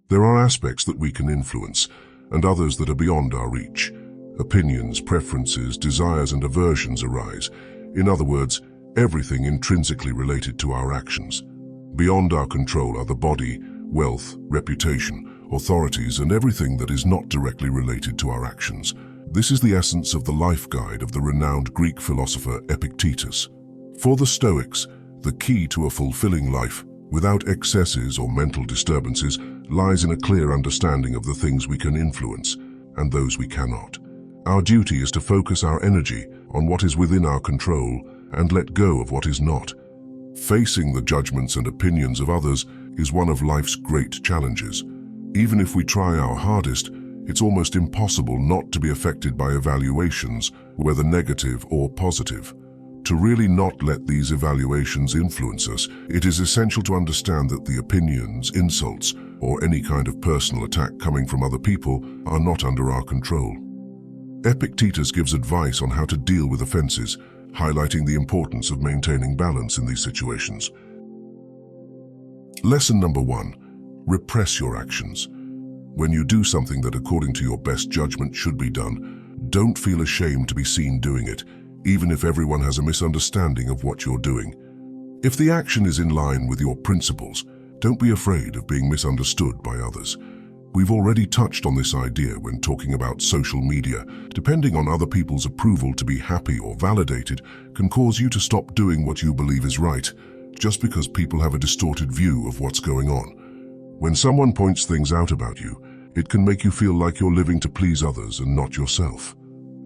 There are aspects that we can influence, and others that are beyond our reach. Opinions, preferences, desires, and aversions arise. In other words, everything intrinsically related to our actions. Beyond our control are the body, wealth, reputation, authorities, and everything that is not directly related to our actions. This is the essence of the life guide of the renowned Greek philosopher Epictetus. For the Stoics, the key to a fulfilling life, without excesses or mental disturbances, lies in a clear understanding of the things we can influence and those we cannot. Our duty is to focus our energy on what is within our control and let go of what is not. Facing the judgments and opinions of others is one of life's great challenges. Even if we try our hardest, it's almost impossible not to be affected by evaluations, whether negative or positive. To really not let these evaluations influence us, it is essential to understand that the opinions, insults, or any kind of personal attack coming from other people are not under our control. Epictetus gives advice on how to deal with offenses, highlighting the importance of maintaining balance in these situations. Lesson number 1. Repress your actions. When you do something that according to your best judgment should be done, don't feel ashamed to be seen doing it, even if everyone has a misunderstanding of what you're doing. If the action is in line with your principles, don't be afraid of being misunderstood by others. We've already touched on this idea when talking about social media. Depending on other people's approval to be happy or validated can cause you to stop doing what you believe is right, just because people have a distorted view of what's going on. When someone points things out about you, it can make you feel like you're living to please others and not yourself.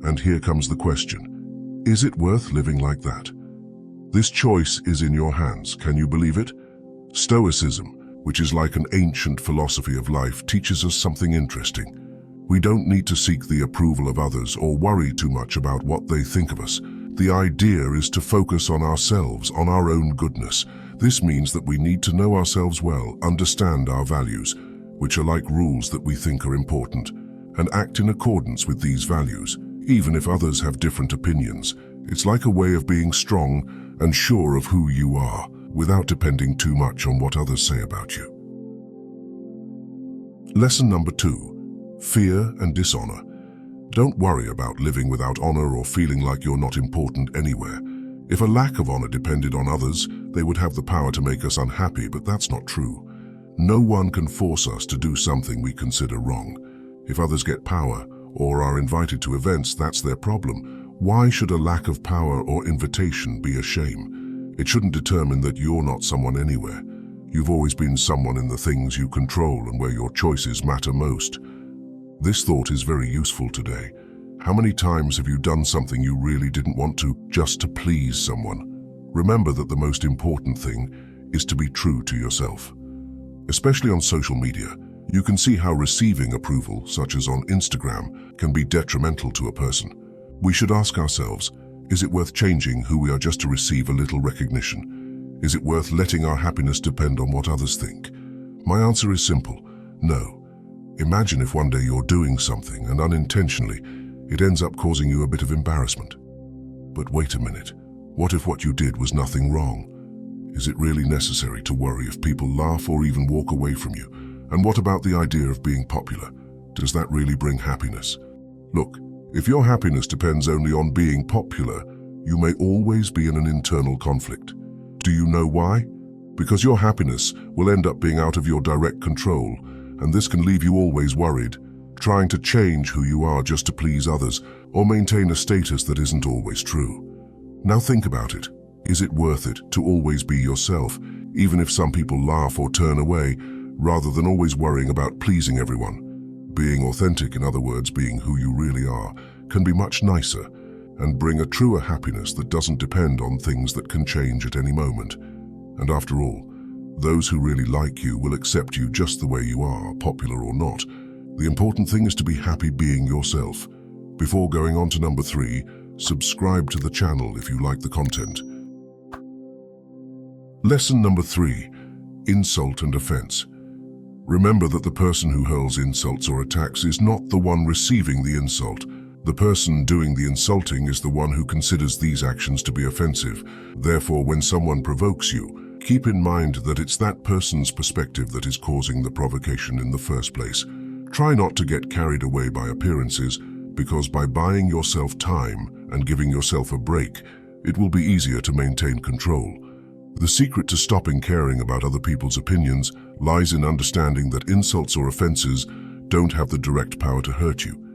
And here comes the question: is it worth living like that? This choice is in your hands. Can you believe it? Stoicism, which is like an ancient philosophy of life, teaches us something interesting. We don't need to seek the approval of others or worry too much about what they think of us. The idea is to focus on ourselves, on our own goodness. This means that we need to know ourselves well, understand our values, which are like rules that we think are important, and act in accordance with these values, even if others have different opinions. It's like a way of being strong and sure of who you are, without depending too much on what others say about you. Lesson number 2. Fear and dishonor. Don't worry about living without honor or feeling like you're not important anywhere. If a lack of honor depended on others, they would have the power to make us unhappy, but that's not true. No one can force us to do something we consider wrong. If others get power or are invited to events, that's their problem. Why should a lack of power or invitation be a shame? It shouldn't determine that you're not someone anywhere. You've always been someone in the things you control and where your choices matter most. This thought is very useful today. How many times have you done something you really didn't want to, just to please someone? Remember that the most important thing is to be true to yourself. Especially on social media, you can see how receiving approval, such as on Instagram, can be detrimental to a person. We should ask ourselves, is it worth changing who we are just to receive a little recognition? Is it worth letting our happiness depend on what others think? My answer is simple: no. Imagine if one day you're doing something and unintentionally it ends up causing you a bit of embarrassment. But wait a minute, what if what you did was nothing wrong? Is it really necessary to worry if people laugh or even walk away from you? And what about the idea of being popular? Does that really bring happiness? Look, if your happiness depends only on being popular, you may always be in an internal conflict. Do you know why? Because your happiness will end up being out of your direct control, and this can leave you always worried, trying to change who you are just to please others or maintain a status that isn't always true. Now think about it. Is it worth it to always be yourself, even if some people laugh or turn away, rather than always worrying about pleasing everyone? Being authentic, in other words, being who you really are, can be much nicer and bring a truer happiness that doesn't depend on things that can change at any moment. And after all, those who really like you will accept you just the way you are, popular or not. The important thing is to be happy being yourself. Before going on to number 3, subscribe to the channel if you like the content. Lesson number 3, insult and offense. Remember that the person who hurls insults or attacks is not the one receiving the insult. The person doing the insulting is the one who considers these actions to be offensive. Therefore, when someone provokes you, Keep in mind that it's that person's perspective that is causing the provocation in the first place. Try not to get carried away by appearances, because by buying yourself time and giving yourself a break, it will be easier to maintain control. The secret to stopping caring about other people's opinions lies in understanding that insults or offenses don't have the direct power to hurt you.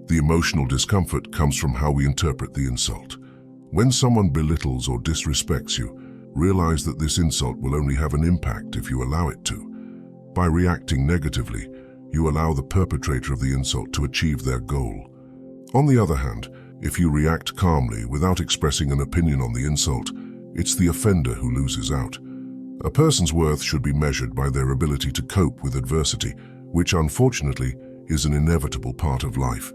The emotional discomfort comes from how we interpret the insult. When someone belittles or disrespects you, realize that this insult will only have an impact if you allow it to. By reacting negatively, you allow the perpetrator of the insult to achieve their goal. On the other hand, if you react calmly without expressing an opinion on the insult, it's the offender who loses out. A person's worth should be measured by their ability to cope with adversity, which unfortunately is an inevitable part of life.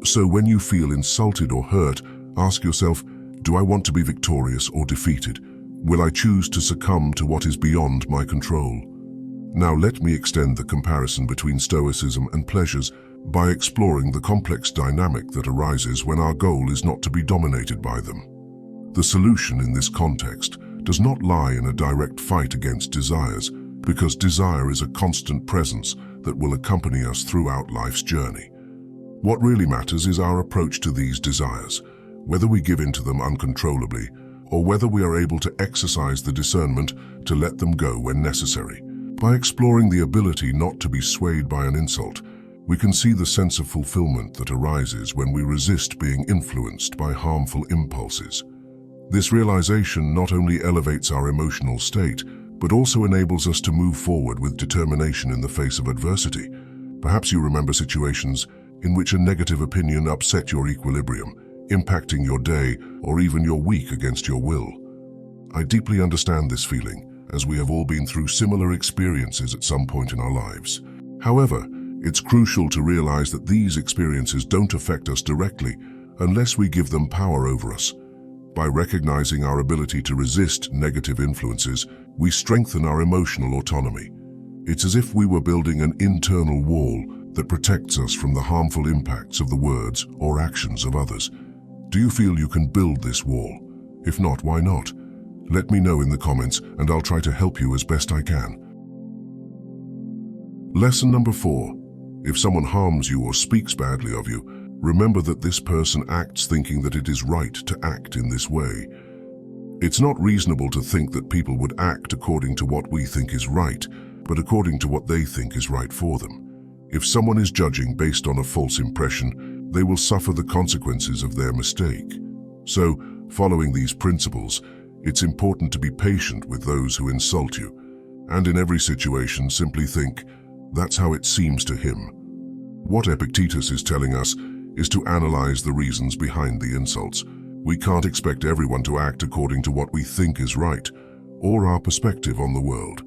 So when you feel insulted or hurt, ask yourself, do I want to be victorious or defeated? Will I choose to succumb to what is beyond my control? Now let me extend the comparison between Stoicism and pleasures by exploring the complex dynamic that arises when our goal is not to be dominated by them. The solution in this context does not lie in a direct fight against desires, because desire is a constant presence that will accompany us throughout life's journey. What really matters is our approach to these desires, whether we give in to them uncontrollably or whether we are able to exercise the discernment to let them go when necessary. By exploring the ability not to be swayed by an insult, we can see the sense of fulfillment that arises when we resist being influenced by harmful impulses. This realization not only elevates our emotional state, but also enables us to move forward with determination in the face of adversity. Perhaps you remember situations in which a negative opinion upset your equilibrium, impacting your day or even your week against your will. I deeply understand this feeling, as we have all been through similar experiences at some point in our lives. However, it's crucial to realize that these experiences don't affect us directly unless we give them power over us. By recognizing our ability to resist negative influences, we strengthen our emotional autonomy. It's as if we were building an internal wall that protects us from the harmful impacts of the words or actions of others. Do you feel you can build this wall? If not, why not? Let me know in the comments and I'll try to help you as best I can. Lesson number 4. If someone harms you or speaks badly of you, remember that this person acts thinking that it is right to act in this way. It's not reasonable to think that people would act according to what we think is right, but according to what they think is right for them. If someone is judging based on a false impression, they will suffer the consequences of their mistake. So, following these principles, it's important to be patient with those who insult you. And in every situation, simply think, that's how it seems to him. What Epictetus is telling us is to analyze the reasons behind the insults. We can't expect everyone to act according to what we think is right, or our perspective on the world.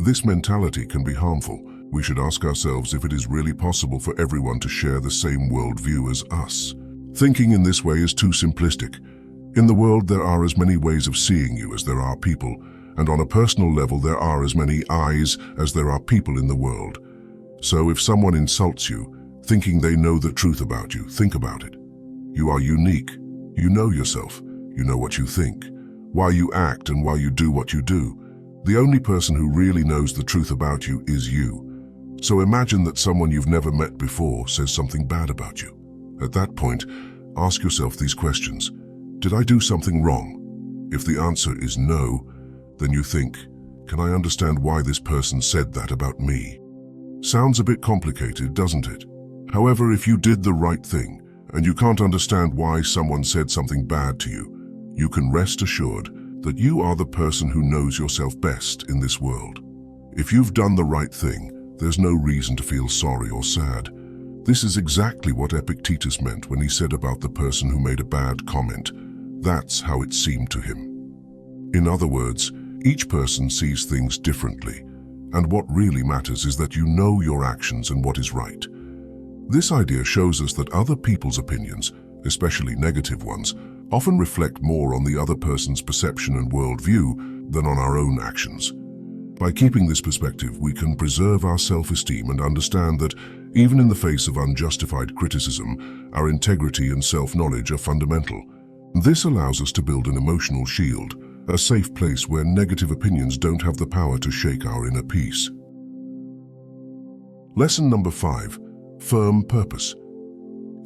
This mentality can be harmful. We should ask ourselves if it is really possible for everyone to share the same worldview as us. Thinking in this way is too simplistic. In the world, there are as many ways of seeing you as there are people, and on a personal level, there are as many eyes as there are people in the world. So if someone insults you, thinking they know the truth about you, think about it. You are unique. You know yourself. You know what you think, why you act, and why you do what you do. The only person who really knows the truth about you is you. So imagine that someone you've never met before says something bad about you. At that point, ask yourself these questions. Did I do something wrong? If the answer is no, then you think, can I understand why this person said that about me? Sounds a bit complicated, doesn't it? However, if you did the right thing, and you can't understand why someone said something bad to you, you can rest assured that you are the person who knows yourself best in this world. If you've done the right thing, there's no reason to feel sorry or sad. This is exactly what Epictetus meant when he said about the person who made a bad comment. That's how it seemed to him. In other words, each person sees things differently, and what really matters is that you know your actions and what is right. This idea shows us that other people's opinions, especially negative ones, often reflect more on the other person's perception and worldview than on our own actions. By keeping this perspective, we can preserve our self-esteem and understand that, even in the face of unjustified criticism, our integrity and self-knowledge are fundamental. This allows us to build an emotional shield, a safe place where negative opinions don't have the power to shake our inner peace. Lesson number 5, firm purpose.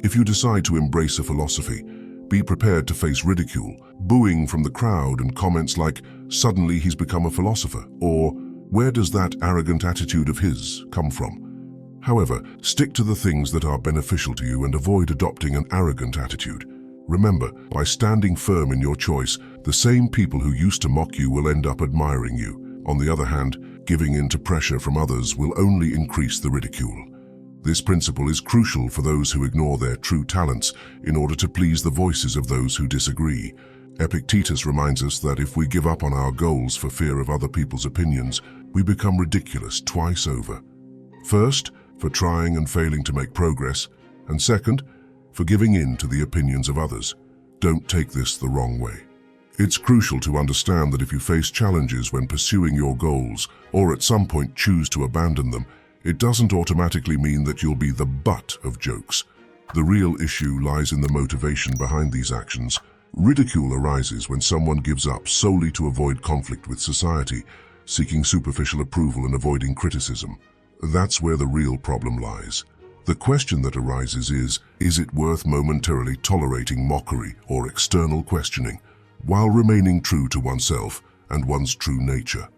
If you decide to embrace a philosophy, be prepared to face ridicule, booing from the crowd, and comments like, "Suddenly he's become a philosopher," or "Where does that arrogant attitude of his come from?" However, stick to the things that are beneficial to you and avoid adopting an arrogant attitude. Remember, by standing firm in your choice, the same people who used to mock you will end up admiring you. On the other hand, giving in to pressure from others will only increase the ridicule. This principle is crucial for those who ignore their true talents in order to please the voices of those who disagree. Epictetus reminds us that if we give up on our goals for fear of other people's opinions, we become ridiculous twice over. First, for trying and failing to make progress, and second, for giving in to the opinions of others. Don't take this the wrong way. It's crucial to understand that if you face challenges when pursuing your goals, or at some point choose to abandon them, it doesn't automatically mean that you'll be the butt of jokes. The real issue lies in the motivation behind these actions. Ridicule arises when someone gives up solely to avoid conflict with society, seeking superficial approval and avoiding criticism. That's where the real problem lies. The question that arises is it worth momentarily tolerating mockery or external questioning, while remaining true to oneself and one's true nature?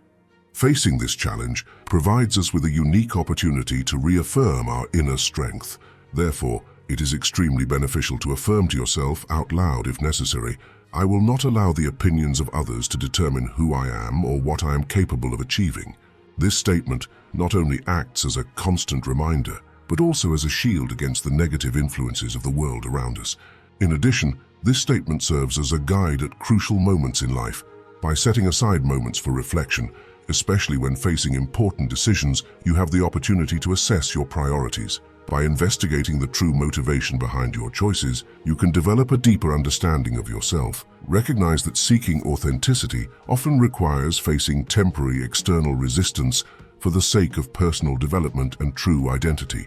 Facing this challenge provides us with a unique opportunity to reaffirm our inner strength. Therefore, it is extremely beneficial to affirm to yourself out loud if necessary, "I will not allow the opinions of others to determine who I am or what I am capable of achieving." This statement not only acts as a constant reminder, but also as a shield against the negative influences of the world around us. In addition, this statement serves as a guide at crucial moments in life. By setting aside moments for reflection, especially when facing important decisions, you have the opportunity to assess your priorities. By investigating the true motivation behind your choices, you can develop a deeper understanding of yourself. Recognize that seeking authenticity often requires facing temporary external resistance for the sake of personal development and true identity.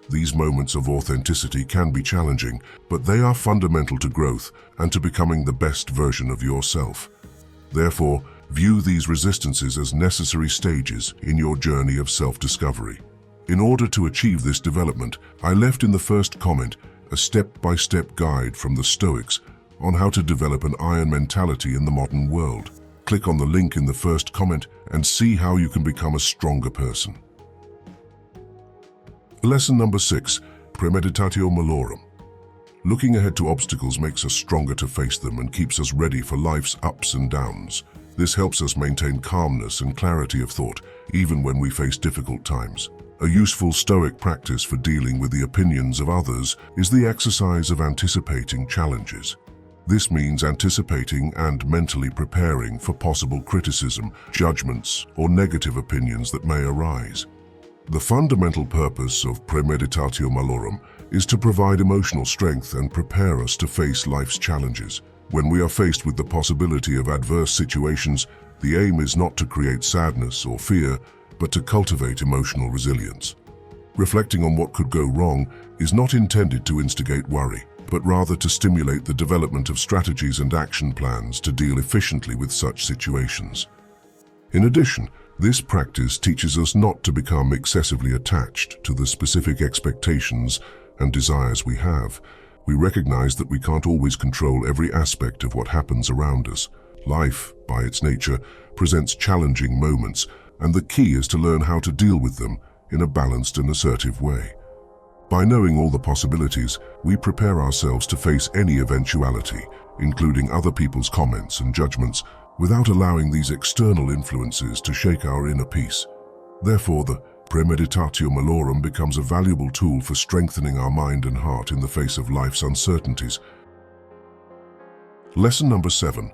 These moments of authenticity can be challenging, but they are fundamental to growth and to becoming the best version of yourself. Therefore, view these resistances as necessary stages in your journey of self-discovery. In order to achieve this development, I left in the first comment a step-by-step guide from the Stoics on how to develop an iron mentality in the modern world. Click on the link in the first comment and see how you can become a stronger person. Lesson number 6, Premeditatio Malorum. Looking ahead to obstacles makes us stronger to face them and keeps us ready for life's ups and downs. This helps us maintain calmness and clarity of thought, even when we face difficult times. A useful Stoic practice for dealing with the opinions of others is the exercise of anticipating challenges. This means anticipating and mentally preparing for possible criticism, judgments, or negative opinions that may arise. The fundamental purpose of Premeditatio Malorum is to provide emotional strength and prepare us to face life's challenges. When we are faced with the possibility of adverse situations, the aim is not to create sadness or fear, but to cultivate emotional resilience. Reflecting on what could go wrong is not intended to instigate worry, but rather to stimulate the development of strategies and action plans to deal efficiently with such situations. In addition, this practice teaches us not to become excessively attached to the specific expectations and desires we have. We recognize that we can't always control every aspect of what happens around us. Life, by its nature, presents challenging moments, and the key is to learn how to deal with them in a balanced and assertive way. By knowing all the possibilities, we prepare ourselves to face any eventuality, including other people's comments and judgments, without allowing these external influences to shake our inner peace. Therefore, the Premeditatio Malorum becomes a valuable tool for strengthening our mind and heart in the face of life's uncertainties. Lesson number 7.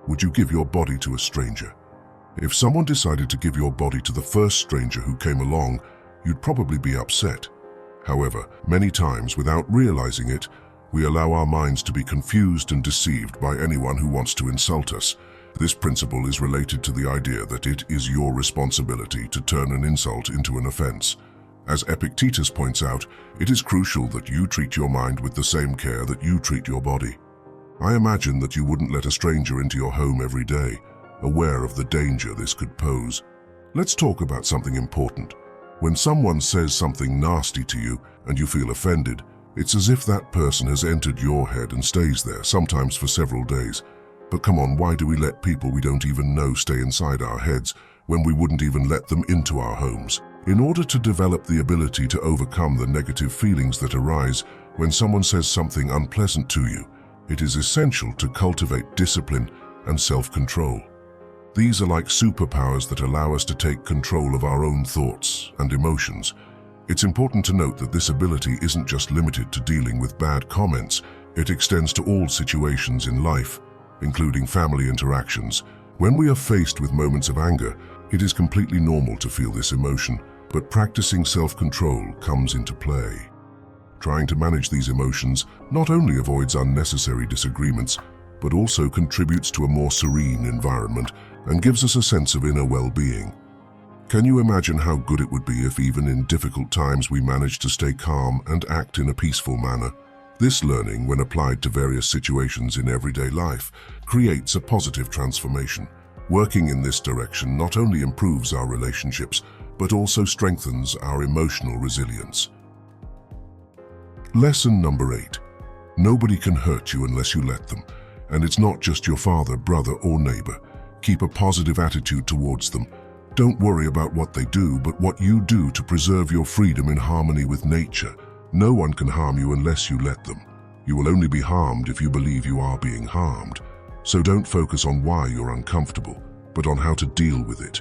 Would you give your body to a stranger? If someone decided to give your body to the first stranger who came along, you'd probably be upset. However, many times, without realizing it, we allow our minds to be confused and deceived by anyone who wants to insult us. This principle is related to the idea that it is your responsibility to turn an insult into an offense. As Epictetus points out, it is crucial that you treat your mind with the same care that you treat your body. I imagine that you wouldn't let a stranger into your home every day. aware of the danger this could pose. Let's talk about something important. When someone says something nasty to you and you feel offended, it's as if that person has entered your head and stays there, sometimes for several days. But come on, why do we let people we don't even know stay inside our heads when we wouldn't even let them into our homes? In order to develop the ability to overcome the negative feelings that arise when someone says something unpleasant to you, it is essential to cultivate discipline and self-control. These are like superpowers that allow us to take control of our own thoughts and emotions. It's important to note that this ability isn't just limited to dealing with bad comments. It extends to all situations in life, including family interactions. When we are faced with moments of anger, it is completely normal to feel this emotion, but practicing self-control comes into play. Trying to manage these emotions not only avoids unnecessary disagreements, but also contributes to a more serene environment and gives us a sense of inner well-being. Can you imagine how good it would be if even in difficult times we managed to stay calm and act in a peaceful manner? This learning, when applied to various situations in everyday life, creates a positive transformation. Working in this direction not only improves our relationships, but also strengthens our emotional resilience. Lesson number 8. Nobody can hurt you unless you let them. And it's not just your father, brother, or neighbor. Keep a positive attitude towards them. Don't worry about what they do, but what you do to preserve your freedom in harmony with nature. No one can harm you unless you let them. You will only be harmed if you believe you are being harmed. So don't focus on why you're uncomfortable, but on how to deal with it.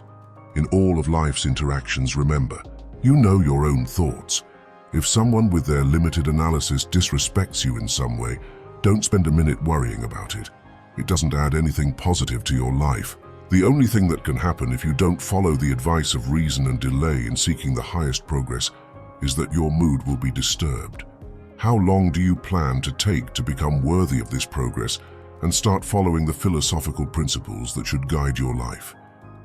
In all of life's interactions, remember, you know your own thoughts. If someone with their limited analysis disrespects you in some way, don't spend a minute worrying about it. It doesn't add anything positive to your life. The only thing that can happen if you don't follow the advice of reason and delay in seeking the highest progress is that your mood will be disturbed. How long do you plan to take to become worthy of this progress and start following the philosophical principles that should guide your life?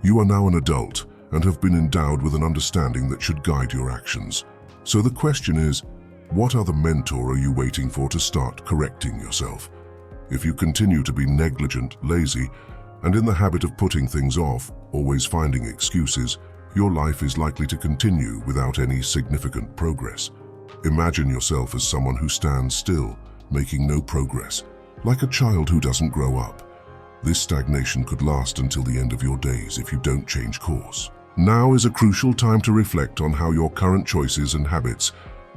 You are now an adult and have been endowed with an understanding that should guide your actions. So the question is, what other mentor are you waiting for to start correcting yourself? If you continue to be negligent, lazy, and in the habit of putting things off, always finding excuses, your life is likely to continue without any significant progress. Imagine yourself as someone who stands still, making no progress, like a child who doesn't grow up. This stagnation could last until the end of your days if you don't change course. Now is a crucial time to reflect on how your current choices and habits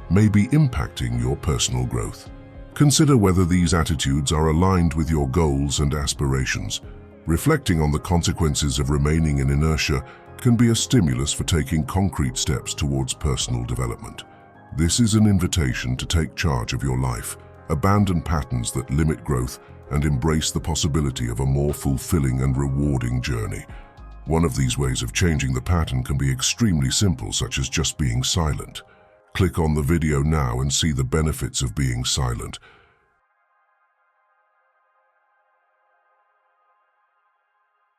may be impacting your personal growth. Consider whether these attitudes are aligned with your goals and aspirations. Reflecting on the consequences of remaining in inertia can be a stimulus for taking concrete steps towards personal development. This is an invitation to take charge of your life, abandon patterns that limit growth, and embrace the possibility of a more fulfilling and rewarding journey. One of these ways of changing the pattern can be extremely simple, such as just being silent. Click on the video now and see the benefits of being silent.